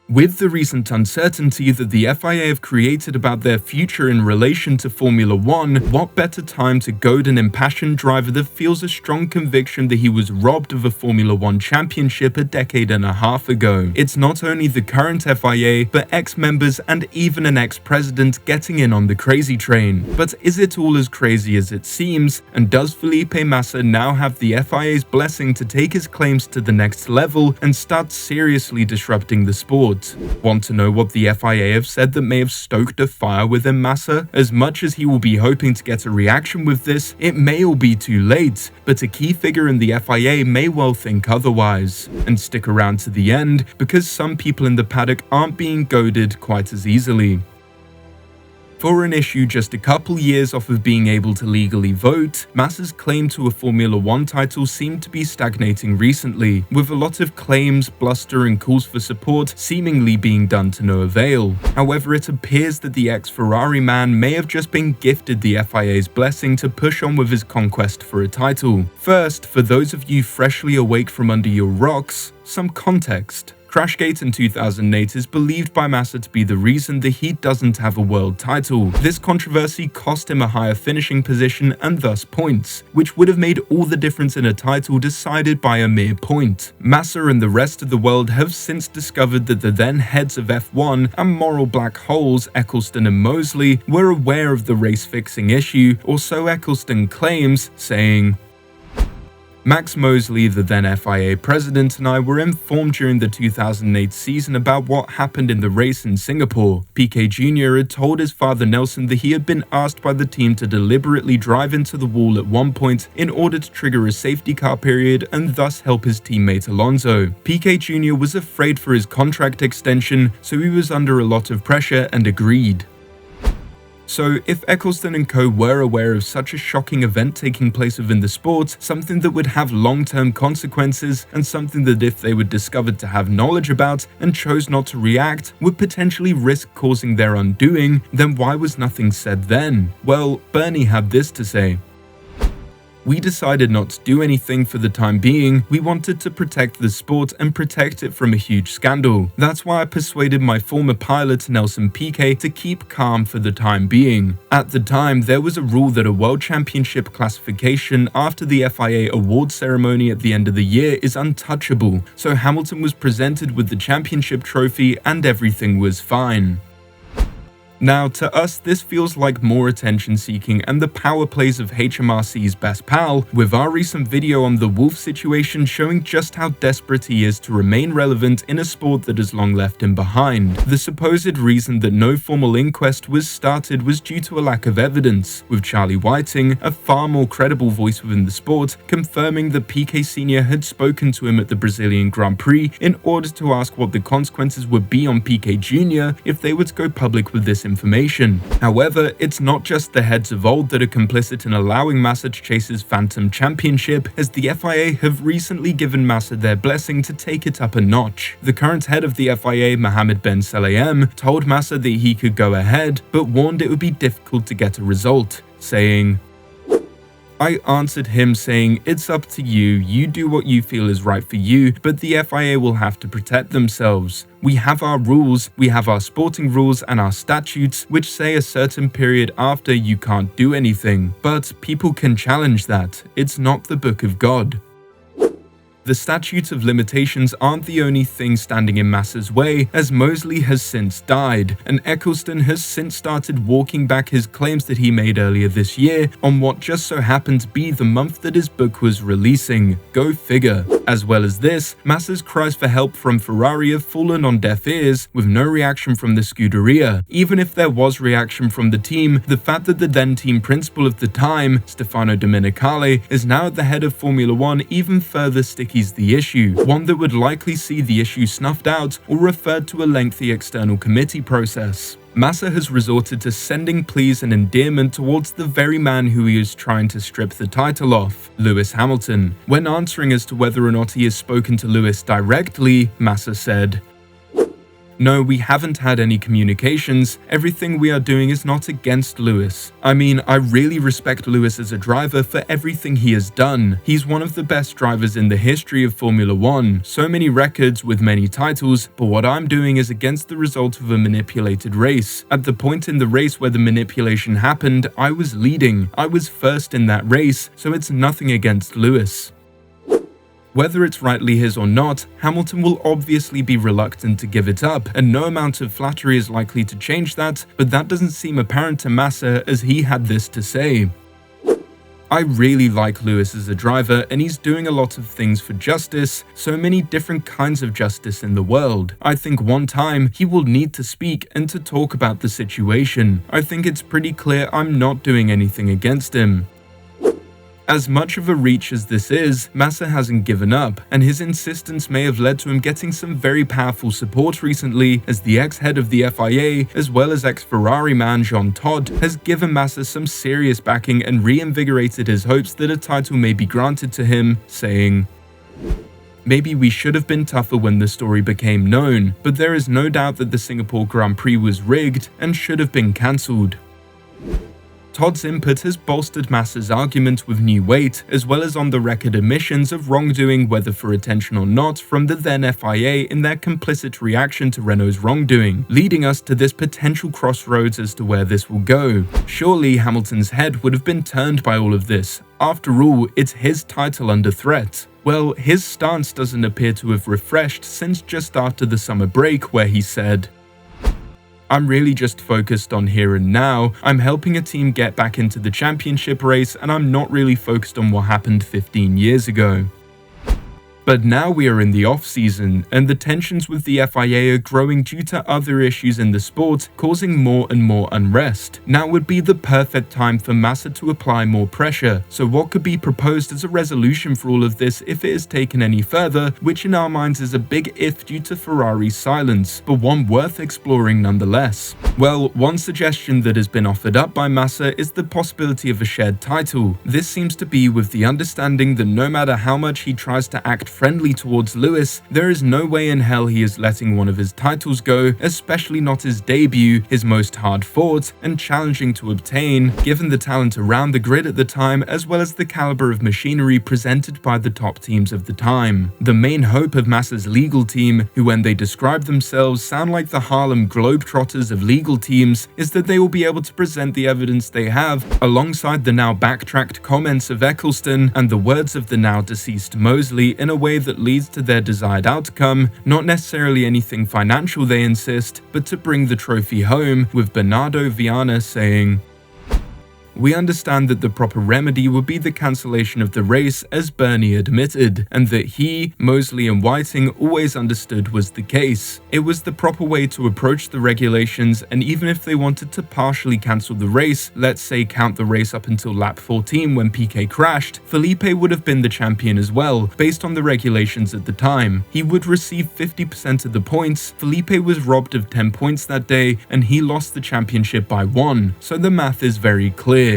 With the recent uncertainty that the FIA have created about their future in relation to Formula 1, what better time to goad an impassioned driver that feels a strong conviction that he was robbed of a Formula 1 championship a decade and a half ago. It's not only the current FIA, but ex-members and even an ex-president getting in on the crazy train. But is it all as crazy as it seems? And does Felipe Massa now have the FIA's blessing to take his claims to the next level and start seriously disrupting the sport? Want to know what the FIA have said that may have stoked a fire within Massa? As much as he will be hoping to get a reaction with this, it may all be too late, but a key figure in the FIA may well think otherwise. And stick around to the end, because some people in the paddock aren't being goaded quite as easily. For an issue just a couple years off of being able to legally vote, Massa's claim to a Formula 1 title seemed to be stagnating recently, with a lot of claims, bluster and calls for support seemingly being done to no avail. However, it appears that the ex-Ferrari man may have just been gifted the FIA's blessing to push on with his conquest for a title. First, for those of you freshly awake from under your rocks, some context. Crashgate in 2008 is believed by Massa to be the reason that he doesn't have a world title. This controversy cost him a higher finishing position and thus points, which would have made all the difference in a title decided by a mere point. Massa and the rest of the world have since discovered that the then heads of F1 and moral black holes Eccleston and Mosley were aware of the race-fixing issue, or so Eccleston claims, saying, Max Mosley, the then FIA president, and I were informed during the 2008 season about what happened in the race in Singapore. Piquet Jr. had told his father Nelson that he had been asked by the team to deliberately drive into the wall at one point in order to trigger a safety car period and thus help his teammate Alonso. Piquet Jr. was afraid for his contract extension, so he was under a lot of pressure and agreed. So, if Eccleston and co were aware of such a shocking event taking place within the sport, something that would have long-term consequences, and something that if they were discovered to have knowledge about and chose not to react, would potentially risk causing their undoing, then why was nothing said then? Well, Bernie had this to say. We decided not to do anything for the time being. We wanted to protect the sport and protect it from a huge scandal. That's why I persuaded my former pilot Nelson Piquet to keep calm for the time being. At the time, there was a rule that a World Championship classification after the FIA award ceremony at the end of the year is untouchable, so Hamilton was presented with the championship trophy and everything was fine. Now, to us, this feels like more attention-seeking and the power plays of HMRC's best pal, with our recent video on the Wolf situation showing just how desperate he is to remain relevant in a sport that has long left him behind. The supposed reason that no formal inquest was started was due to a lack of evidence, with Charlie Whiting, a far more credible voice within the sport, confirming that Piquet Sr. had spoken to him at the Brazilian Grand Prix in order to ask what the consequences would be on Piquet Jr. if they were to go public with this information. However, it's not just the heads of old that are complicit in allowing Massa to chase his phantom championship, as the FIA have recently given Massa their blessing to take it up a notch. The current head of the FIA, Mohammed Ben Sulayem, told Massa that he could go ahead, but warned it would be difficult to get a result, saying, I answered him saying, it's up to you, you do what you feel is right for you, but the FIA will have to protect themselves. We have our rules, we have our sporting rules and our statutes, which say a certain period after you can't do anything. But people can challenge that. It's not the book of God. The statute of limitations aren't the only thing standing in Massa's way, as Mosley has since died, and Eccleston has since started walking back his claims that he made earlier this year on what just so happened to be the month that his book was releasing. Go figure. As well as this, Massa's cries for help from Ferrari have fallen on deaf ears, with no reaction from the Scuderia. Even if there was reaction from the team, the fact that the then team principal of the time, Stefano Domenicali, is now at the head of Formula 1 even further stickies the issue, one that would likely see the issue snuffed out or referred to a lengthy external committee process. Massa has resorted to sending pleas and endearment towards the very man who he is trying to strip the title off, Lewis Hamilton. When answering as to whether or not he has spoken to Lewis directly, Massa said, No, we haven't had any communications. Everything we are doing is not against Lewis. I mean, I really respect Lewis as a driver for everything he has done. He's one of the best drivers in the history of Formula 1. So many records with many titles, but what I'm doing is against the result of a manipulated race. At the point in the race where the manipulation happened, I was leading. I was first in that race, so it's nothing against Lewis. Whether it's rightly his or not, Hamilton will obviously be reluctant to give it up, and no amount of flattery is likely to change that, but that doesn't seem apparent to Massa as he had this to say. I really like Lewis as a driver, and he's doing a lot of things for justice, so many different kinds of justice in the world. I think one time he will need to speak and to talk about the situation. I think it's pretty clear I'm not doing anything against him. As much of a reach as this is, Massa hasn't given up, and his insistence may have led to him getting some very powerful support recently, as the ex-head of the FIA, as well as ex-Ferrari man Jean Todt, has given Massa some serious backing and reinvigorated his hopes that a title may be granted to him, saying, "Maybe we should have been tougher when the story became known, but there is no doubt that the Singapore Grand Prix was rigged and should have been cancelled." Todd's input has bolstered Massa's argument with new weight, as well as on-the-record admissions of wrongdoing, whether for attention or not, from the then FIA in their complicit reaction to Renault's wrongdoing, leading us to this potential crossroads as to where this will go. Surely Hamilton's head would have been turned by all of this. After all, it's his title under threat. Well, his stance doesn't appear to have refreshed since just after the summer break, where he said, "I'm really just focused on here and now. I'm helping a team get back into the championship race, and I'm not really focused on what happened 15 years ago." But now we are in the off-season, and the tensions with the FIA are growing due to other issues in the sport, causing more and more unrest. Now would be the perfect time for Massa to apply more pressure. So what could be proposed as a resolution for all of this if it is taken any further, which in our minds is a big if due to Ferrari's silence, but one worth exploring nonetheless? Well, one suggestion that has been offered up by Massa is the possibility of a shared title. This seems to be with the understanding that no matter how much he tries to act friendly towards Lewis, there is no way in hell he is letting one of his titles go, especially not his debut, his most hard-fought and challenging to obtain, given the talent around the grid at the time as well as the caliber of machinery presented by the top teams of the time. The main hope of Massa's legal team, who when they describe themselves sound like the Harlem Globetrotters of legal teams, is that they will be able to present the evidence they have, alongside the now backtracked comments of Eccleston and the words of the now deceased Mosley, in a way that leads to their desired outcome, not necessarily anything financial they insist, but to bring the trophy home, with Bernardo Viana saying, "We understand that the proper remedy would be the cancellation of the race, as Bernie admitted, and that he, Mosley and Whiting always understood was the case. It was the proper way to approach the regulations, and even if they wanted to partially cancel the race, let's say count the race up until lap 14 when Piquet crashed, Felipe would have been the champion as well, based on the regulations at the time. He would receive 50% of the points, Felipe was robbed of 10 points that day, and he lost the championship by 1, so the math is very clear."